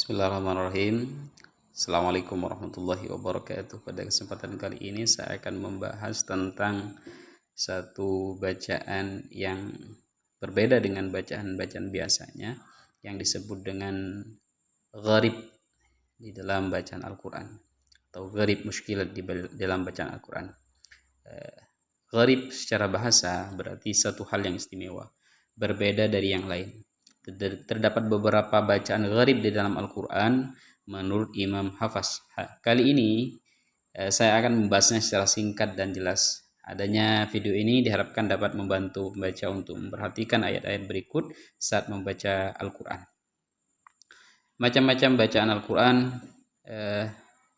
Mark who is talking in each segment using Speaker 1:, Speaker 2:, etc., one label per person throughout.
Speaker 1: Bismillahirrahmanirrahim. Assalamualaikum warahmatullahi wabarakatuh. Pada kesempatan kali ini saya akan membahas tentang satu bacaan yang berbeda dengan bacaan-bacaan biasanya yang disebut dengan gharib di dalam bacaan Al-Quran atau gharib muskilat di dalam bacaan Al-Quran. Gharib secara bahasa berarti satu hal yang istimewa, berbeda dari yang lain. Terdapat beberapa bacaan gharib di dalam Al-Quran menurut Imam Hafaz. Kali ini saya akan membahasnya secara singkat dan jelas. Adanya video ini diharapkan dapat membantu pembaca untuk memperhatikan ayat-ayat berikut saat membaca Al-Quran. Macam-macam bacaan Al-Quran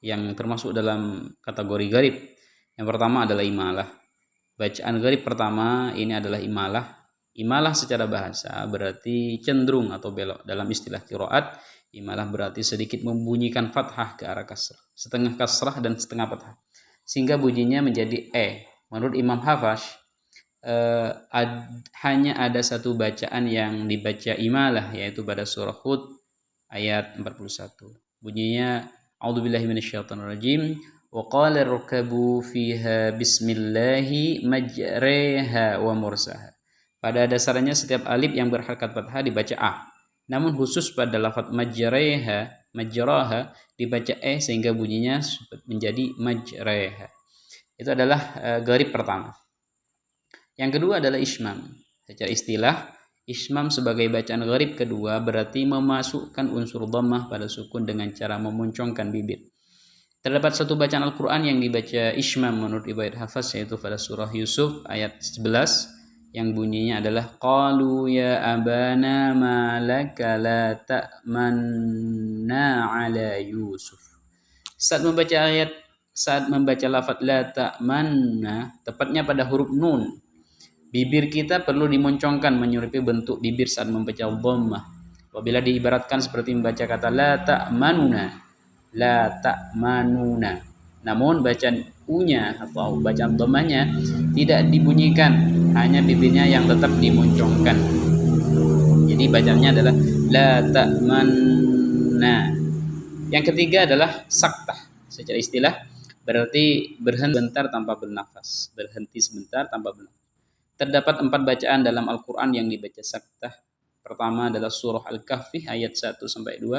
Speaker 1: yang termasuk dalam kategori gharib. Yang pertama adalah imalah. Bacaan gharib pertama ini adalah imalah. Imalah secara bahasa berarti cenderung atau belok. Dalam istilah qiraat, imalah berarti sedikit membunyikan fathah ke arah kasrah, setengah kasrah dan setengah fathah, sehingga bunyinya menjadi Menurut Imam Hafaz, hanya ada satu bacaan yang dibaca imalah, yaitu pada surah Hud ayat 41. Bunyinya A'udzubillahi minasyaitonirrajim. Wa qala rkabu fiha bismillahi majreha wa mursaha. Pada dasarnya setiap alif yang berharakat fathah dibaca a. Namun khusus pada lafaz majraha dibaca sehingga bunyinya menjadi majreha. Itu adalah gharib pertama. Yang kedua adalah ismam. Secara istilah, ismam sebagai bacaan gharib kedua berarti memasukkan unsur dhammah pada sukun dengan cara memuncongkan bibir. Terdapat satu bacaan Al-Quran yang dibaca ismam menurut riwayat Hafaz, yaitu pada surah Yusuf ayat 11 yang bunyinya adalah qalu ya abana ma laka la ta'manna ala Yusuf. Saat membaca lafaz la ta'manna, tepatnya pada huruf nun, bibir kita perlu dimoncongkan menyerupai bentuk bibir saat membaca dhammah. Apabila diibaratkan seperti membaca kata la ta'manuna. Namun bacaan u-nya atau bacaan dhammahnya tidak dibunyikan, hanya bibirnya yang tetap dimoncongkan. Jadi bacaannya adalah la ta'manna. Yang ketiga adalah saktah. Secara istilah berarti berhenti sebentar tanpa bernafas. Terdapat 4 bacaan dalam Al-Quran yang dibaca saktah. Pertama adalah surah Al-Kahfi ayat 1 sampai 2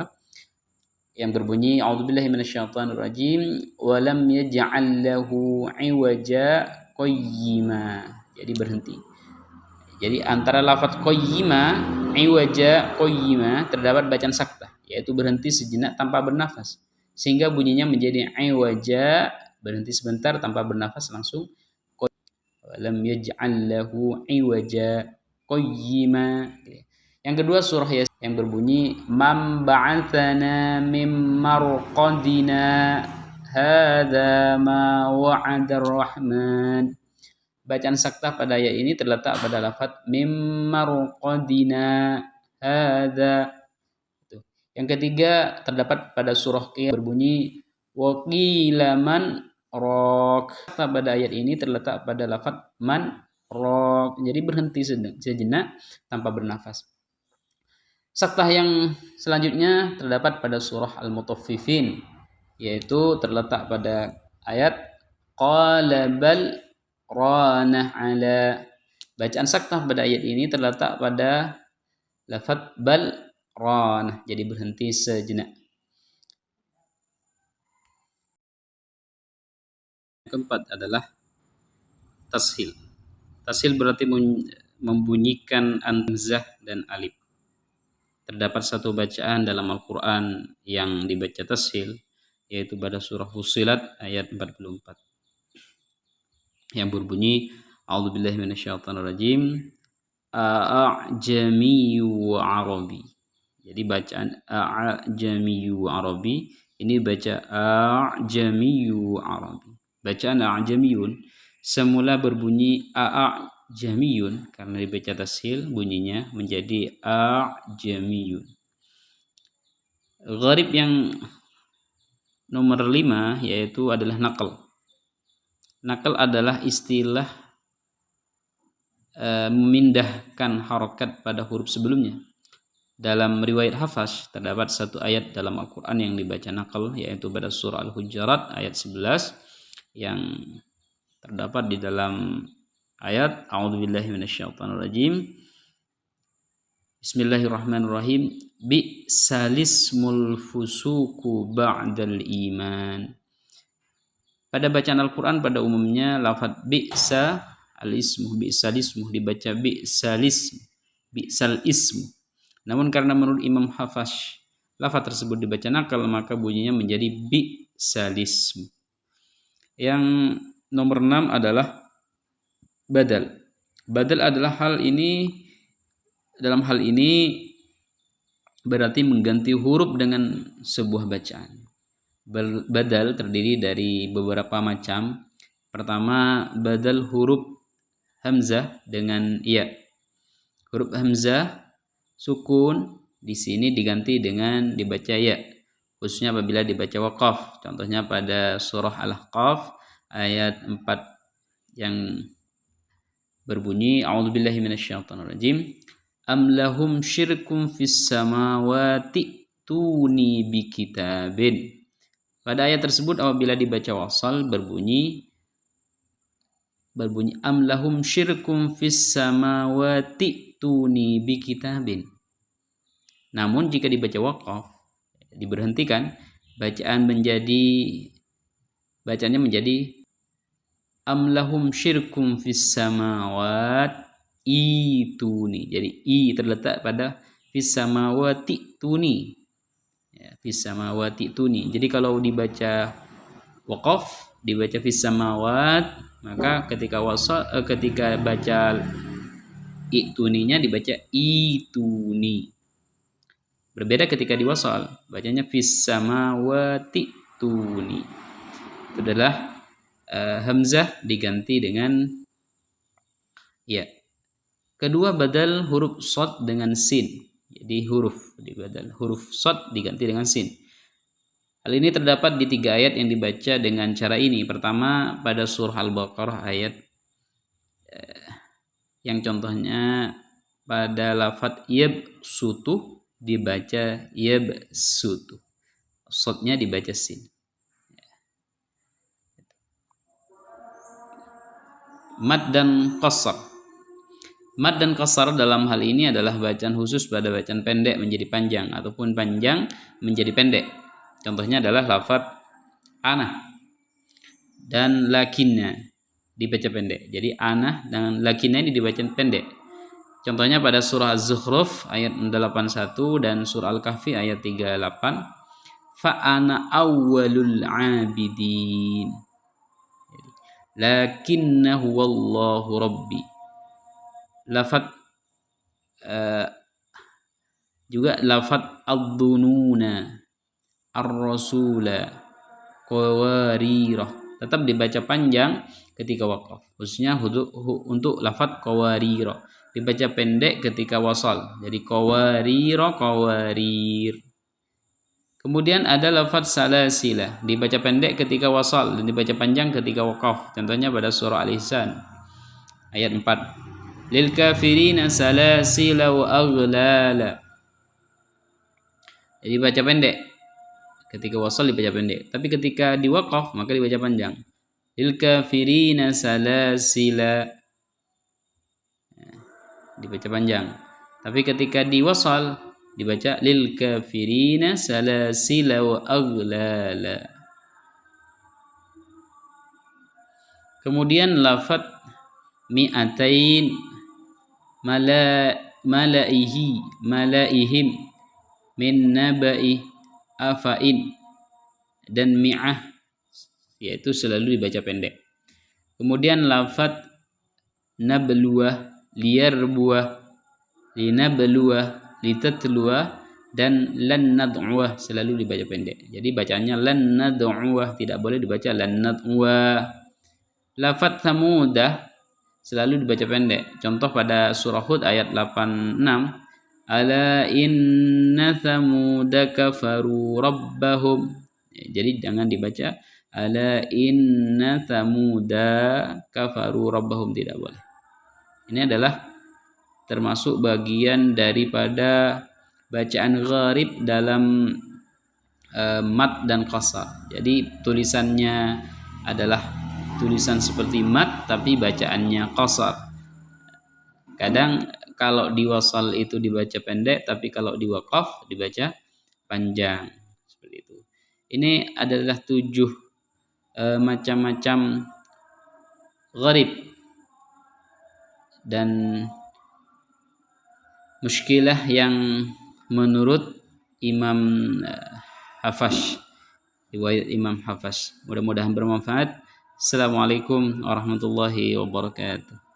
Speaker 1: yang berbunyi A'udzubillahi minasyaitonirrajim wa lam yaj'al lahu 'iwaja qayyima. Jadi berhenti. Jadi antara lafaz qayyima, iwaja, qayyima terdapat bacaan saktah, yaitu berhenti sejenak tanpa bernafas, sehingga bunyinya menjadi iwaja, berhenti sebentar tanpa bernafas langsung lam yaj'al lahu iwaja qayyima. Yang kedua surah Yasin yang berbunyi man ba'atsana mim marqadina hadza ma wa'adar rahman. Bacaan saktah pada ayat ini terletak pada lafaz mim marqadina hadza. Yang ketiga terdapat pada surah Qiyamah berbunyi wa qila man raq. Pada ayat ini terletak pada lafaz man raq. Jadi berhenti sejenak tanpa bernafas. Saktah yang selanjutnya terdapat pada surah Al-Mutaffifin, yaitu terletak pada ayat qala bal rana ala. Bacaan saktah pada ayat ini terletak pada lafaz bal rana, jadi berhenti sejenak. Keempat adalah tashil. Tashil berarti membunyikan hamzah dan alif. Terdapat satu bacaan dalam Al-Quran yang dibaca tashil, yaitu pada surah Fussilat ayat 44 yang berbunyi A'udzubillahi minasyaitonirrajim a'jamiyyu arabi. Jadi bacaan a'jamiyyu arabi ini baca a'jamiyyu arabi. Bacaan a'jamiyun semula berbunyi a'jamiyun, karena dibaca tashil bunyinya menjadi a'jamiyun. Gharib yang nomor 5 yaitu adalah naql. Naql adalah istilah memindahkan harokat pada huruf sebelumnya. dalam riwayat Hafs terdapat satu ayat dalam Al-Quran yang dibaca nakal, yaitu pada surah Al-Hujurat ayat 11 yang terdapat di dalam ayat A'udzubillahi minasyaitonirrajim. Bismillahirrahmanirrahim. Bi'salismul fusuku ba'dal iman. Pada bacaan Al-Quran pada umumnya lafaz bi'sa al-ismu, bi'salismu dibaca bi'sal ismu. Namun karena menurut Imam Hafs lafaz tersebut dibaca nakal, maka bunyinya menjadi bi'salismu. Yang nomor 6 adalah badal. Badal adalah dalam hal ini berarti mengganti huruf dengan sebuah bacaan. Badal terdiri dari beberapa macam. Pertama, badal huruf hamzah dengan ya. Huruf hamzah sukun di sini diganti dengan dibaca ya, khususnya apabila dibaca waqaf. Contohnya pada surah Al-Ahqaf ayat 4 yang berbunyi A'udzubillahi minasyaitonirrajim. Am lahum syirkum fis samawati tuni bikitabin. Pada ayat tersebut apabila dibaca wasal berbunyi am lahum syirkum fis samawati tuni bikitabin. Namun jika dibaca waqaf diberhentikan, bacaannya menjadi am lahum syirkum fis samawat ituni. Jadi i terletak pada fis samawati tuni. Ya, fis samawati tuni. Jadi kalau dibaca waqaf dibaca fis samawat, maka ketika baca ituninya dibaca ituni. Berbeda ketika diwasal, bacanya fis samawati tuni. Itu adalah hamzah diganti dengan ya. Kedua, badal huruf shad dengan sin. Jadi huruf shad diganti dengan sin. Hal ini terdapat di 3 ayat yang dibaca dengan cara ini. Pertama, pada surah Al-Baqarah ayat yang contohnya pada lafaz yabsutu dibaca yabsutu. Shadnya dibaca sin. Mad dan qasar. Mad dan qasar dalam hal ini adalah bacaan khusus pada bacaan pendek menjadi panjang ataupun panjang menjadi pendek. Contohnya adalah lafaz ana dan lakinna dibaca pendek. Jadi ana dan lakinna ini dibaca pendek. Contohnya pada surah Az-Zukhruf ayat 81 dan surah Al-Kahfi ayat 38. Fa ana awwalul abidin. Lakinnahu wallahu rabbi. Lafaz juga lafaz ad-dununa ar-rasula qawarirah tetap dibaca panjang ketika waqaf, khususnya untuk lafaz qawarirah dibaca pendek ketika wasal, jadi qawarirah qawarir. Kemudian ada lafaz salasila dibaca pendek ketika wasal dan dibaca panjang ketika waqaf. Contohnya pada surah Al-Ihsan ayat 4. Lil kafirina salasila wa aghlala. Jadi baca pendek. Ketika wasal dibaca pendek, tapi ketika diwaqaf maka dibaca panjang. Lil kafirina salasila. Dibaca panjang. Tapi ketika diwasal dibaca lil kafirina salasila wa aghlala. Kemudian lafaz mi'atain malaihim min nabai afain dan mi'ah yaitu selalu dibaca pendek. Kemudian lafaz nabluwah, liyarbuwah, linabluwah, litatluwah dan lan nad'uwah selalu dibaca pendek. Jadi bacaannya lan nad'uwah, tidak boleh dibaca lan nad'uwah. Lafaz samudah selalu dibaca pendek. Contoh pada surah Hud ayat 86. Ala inna samuda kafaru rabbahum. Jadi jangan dibaca ala inna samuda kafaru rabbahum, tidak boleh. Ini adalah termasuk bagian daripada bacaan gharib dalam mat dan qasar. Jadi tulisannya adalah tulisan seperti mat tapi bacaannya qasar. Kadang kalau di wasal itu dibaca pendek, tapi kalau di waqaf dibaca panjang. Seperti itu. Ini adalah 7 macam-macam gharib dan muskilah yang menurut Imam Hafash, riwayat Imam Hafash. Mudah-mudahan bermanfaat. Assalamualaikum warahmatullahi wabarakatuh.